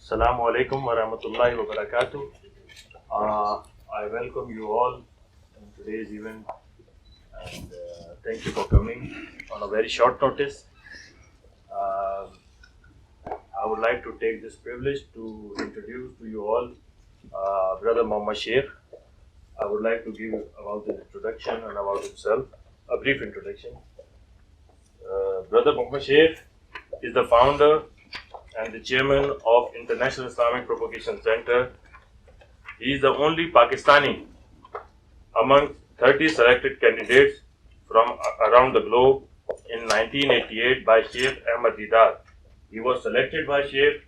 Assalamu alaikum wa rahmatullahi wa barakatuh. I welcome you all in today's event and thank you for coming on a very short notice. I would like to take this privilege to introduce to you all Brother Mohammad Shaikh. I would like to give about his introduction and about himself, a brief introduction. Brother Mohammad Shaikh is the founder and the chairman of International Islamic Propagation Center. He is the only Pakistani among 30 selected candidates from around the globe in 1988 by Sheikh Ahmad Didar. He was selected by Sheikh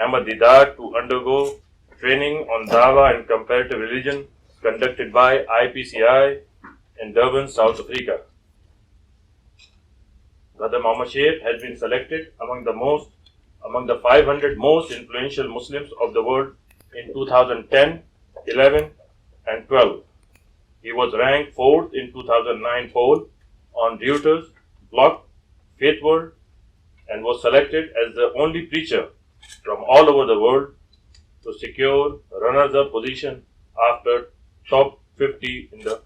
Ahmad Didar to undergo training on Dawah and comparative religion conducted by IPCI in Darwin, South Africa. Brother Mohammad Shaikh has been selected among the 500 most influential Muslims of the world in 2010, 11, and 12. He was ranked 4th in 2009 poll on Reuters blog Faith World and was selected as the only preacher from all over the world to secure runners-up position after top 50 in the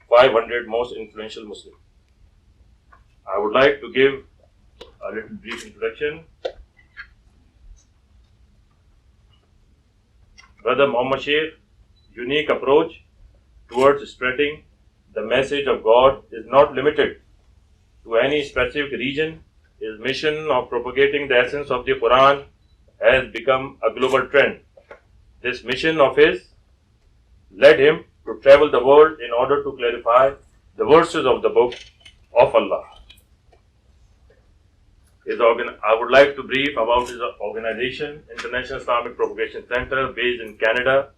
500 most influential Muslims. I would like to give a little brief introduction. Brother Mohammad Sheikh's unique approach towards spreading the message of God is not limited to any specific region. His mission of propagating the essence of the Quran has become a global trend. This mission of his led him to travel the world in order to clarify the verses of the book of Allah. I would like to brief about his organization, International Islamic Propagation Center, based in Canada.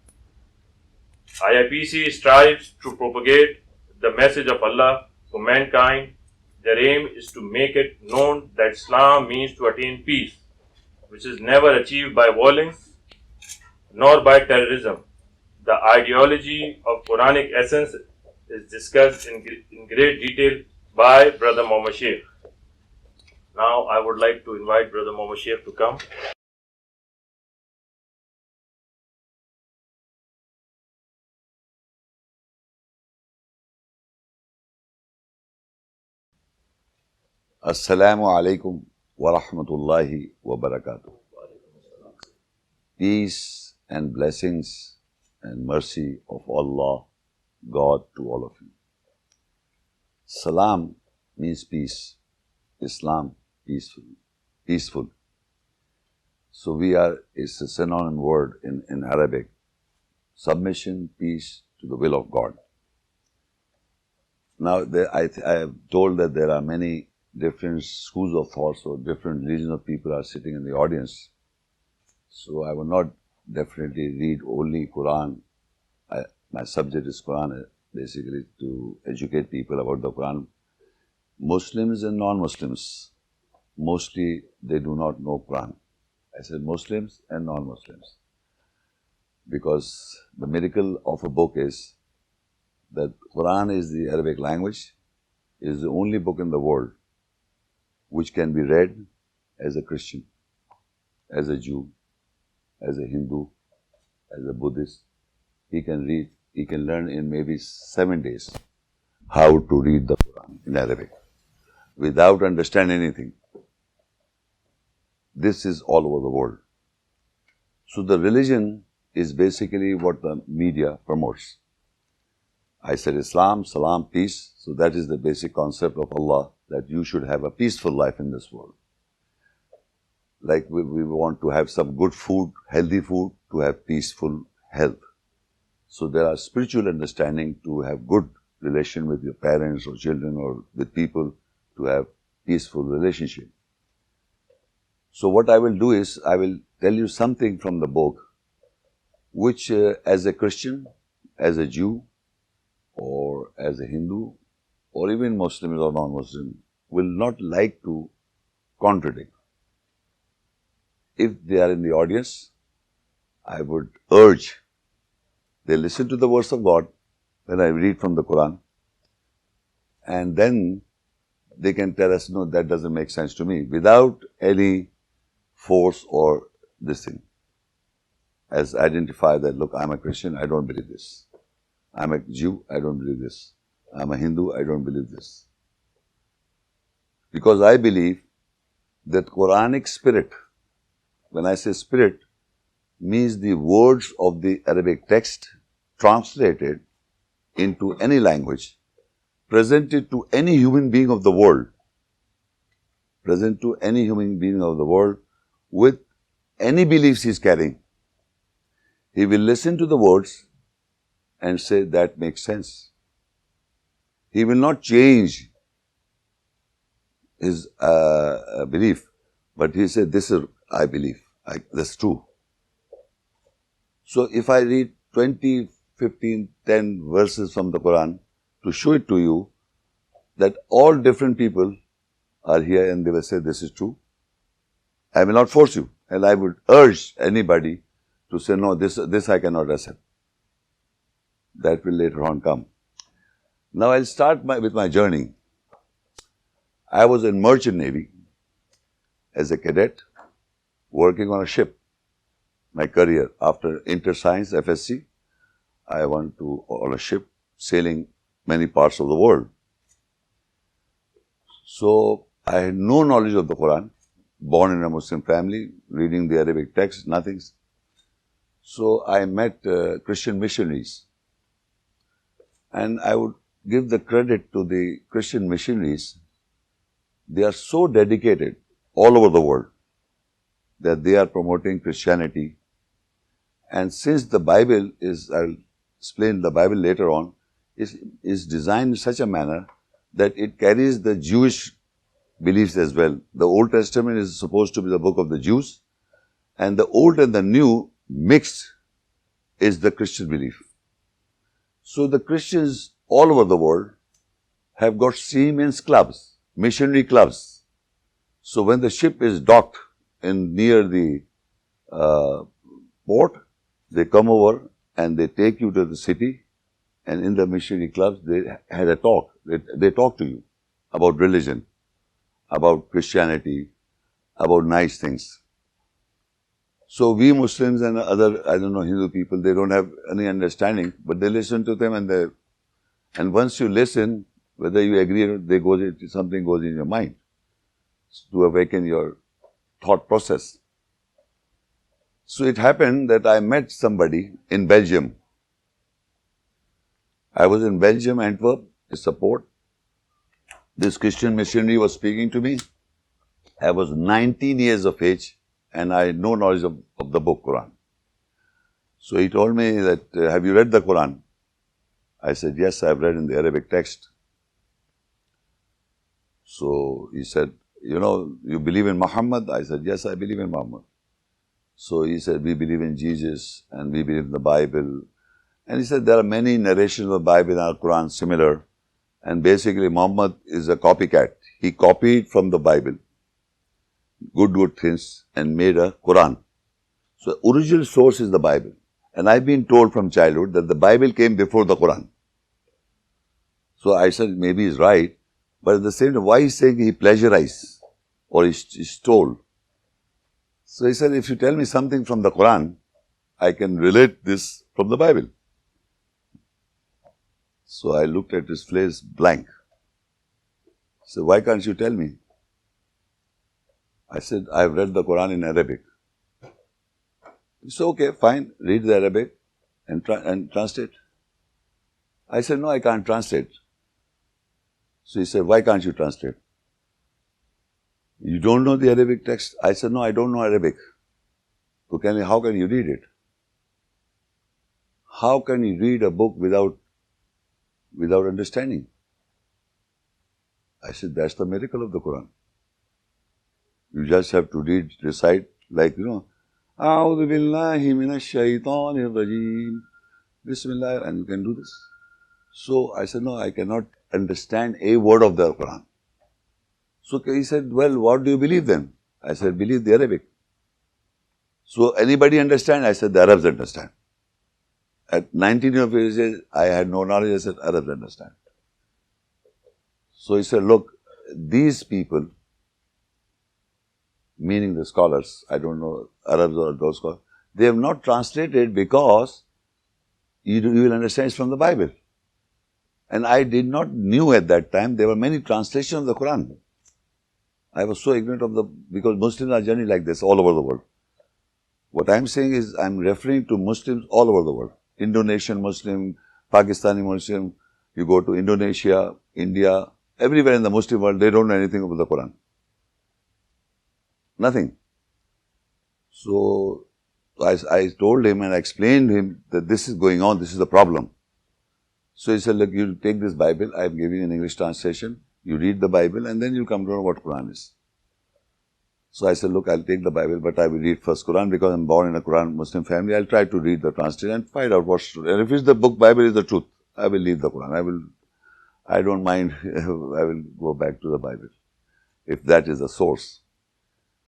IIPC strives to propagate the message of Allah to mankind. Their aim is to make it known that Islam means to attain peace, which is never achieved by violence nor by terrorism. The ideology of Quranic essence is discussed in great detail by Brother Mohammad Shaikh. Now I would like to invite Brother Mohammad Shaikh to come. Assalamu alaikum wa rahmatullahi wa barakatuh. Peace and blessings and mercy of Allah, God to all of you. Salam means peace. Islam, peaceful. So it's a synonym word in Arabic. Submission, peace to the will of God. Now, I have told that there are many different schools of thoughts or different religions of people are sitting in the audience. So I will not definitely read only Quran. My subject is Quran, basically to educate people about the Quran. Muslims and non-Muslims, mostly they do not know Quran. I said Muslims and non-Muslims. Because the miracle of a book is that Quran is the Arabic language, is the only book in the world which can be read as a Christian, as a Jew, as a Hindu, as a Buddhist. He can learn in maybe 7 days how to read the Quran in Arabic without understanding anything. This is all over the world. So the religion is basically what the media promotes. I said Islam, Salam, peace. So that is the basic concept of Allah, that you should have a peaceful life in this world. Like we want to have some good food, healthy food, to have peaceful health. So there are spiritual understanding to have good relation with your parents or children or with people, to have peaceful relationship. So what I will do is, I will tell you something from the book, which as a Christian, as a Jew, or as a Hindu, or even Muslim or non-Muslim, will not like to contradict. If they are in the audience, I would urge they listen to the words of God when I read from the Quran, and then they can tell us, no, that doesn't make sense to me, without any force or this thing. as identify that, look, I'm a Christian, I don't believe this. I'm a Jew, I don't believe this. I'm a Hindu, I don't believe this. Because I believe that Quranic spirit, when I say spirit, means the words of the Arabic text translated into any language, presented to any human being of the world, with any beliefs he is carrying. He will listen to the words and say, that makes sense. He will not change his belief, but he said, this is, I believe, that's true. So if I read 20, 15, 10 verses from the Quran to show it to you, that all different people are here and they will say, this is true, I will not force you. And I would urge anybody to say, no, this I cannot accept. That will later on come. Now I'll start with my journey. I was in Merchant Navy as a cadet, working on a ship. My career, after Inter-Science, FSC, I went to on a ship sailing many parts of the world. So I had no knowledge of the Quran, born in a Muslim family, reading the Arabic text, nothing. So I met Christian missionaries. And I would give the credit to the Christian missionaries. They are so dedicated all over the world that they are promoting Christianity. And since the Bible is, I'll explain the Bible later on, is designed in such a manner that it carries the Jewish beliefs as well. The Old Testament is supposed to be the book of the Jews, and the Old and the New mixed is the Christian belief. So the Christians all over the world have got seamen's clubs, missionary clubs. So when the ship is docked near the port, they come over and they take you to the city, and in the missionary clubs they had a talk. They talk to you about religion, about Christianity, about nice things. So we Muslims and other, I don't know, Hindu people, they don't have any understanding, but they listen to them, and once you listen, whether you agree or not, something goes in your mind to awaken your thought process. So it happened that I met somebody in Belgium. I was in Belgium, Antwerp, to support. This Christian missionary was speaking to me. I was 19 years of age and I had no knowledge of the book Quran. So he told me that, have you read the Quran? I said, yes, I've read in the Arabic text. So he said, you believe in Mohammad? I said, yes, I believe in Mohammad. So he said, we believe in Jesus and we believe in the Bible. And he said, there are many narrations of the Bible in our Quran similar. And basically, Muhammad is a copycat. He copied from the Bible good things and made a Quran. So original source is the Bible. And I've been told from childhood that the Bible came before the Quran. So I said, maybe he's right. But at the same time, why he's saying he plagiarized or he stole? So he said, if you tell me something from the Quran, I can relate this from the Bible. So I looked at his face blank. So why can't you tell me? I said, I've read the Quran in Arabic. He said, okay, fine, read the Arabic and translate. I said, no, I can't translate. So he said, why can't you translate? You don't know the Arabic text? I said, no, I don't know Arabic. So how can you read it? How can you read a book without understanding? I said, that's the miracle of the Quran. You just have to recite like, A'udhu billahi minash shaitanir rajim. Bismillah, and you can do this. So I said, no, I cannot understand a word of the Quran. So he said, well, what do you believe then? I said, believe the Arabic. So anybody understand? I said, the Arabs understand. At 19 years of age, I had no knowledge. I said, Arabs understand. So he said, look, these people, meaning the scholars, I don't know, Arabs or those scholars, They have not translated because you will understand it's from the Bible. And I did not knew at that time there were many translations of the Quran. I was so ignorant of because Muslims are generally like this all over the world. What I'm saying is I'm referring to Muslims all over the world. Indonesian Muslim, Pakistani Muslim, you go to Indonesia, India, everywhere in the Muslim world, they don't know anything about the Quran. Nothing. So I told him and I explained to him that this is going on, this is the problem. So he said, look, you take this Bible, I'm giving you an English translation, you read the Bible and then you'll come to know what Quran is. So I said, look, I'll take the Bible, but I will read first Quran because I'm born in a Quran Muslim family. I'll try to read the translation and find out what's true. And if it's the book, Bible is the truth, I will leave the Quran. I don't mind, I will go back to the Bible, if that is the source.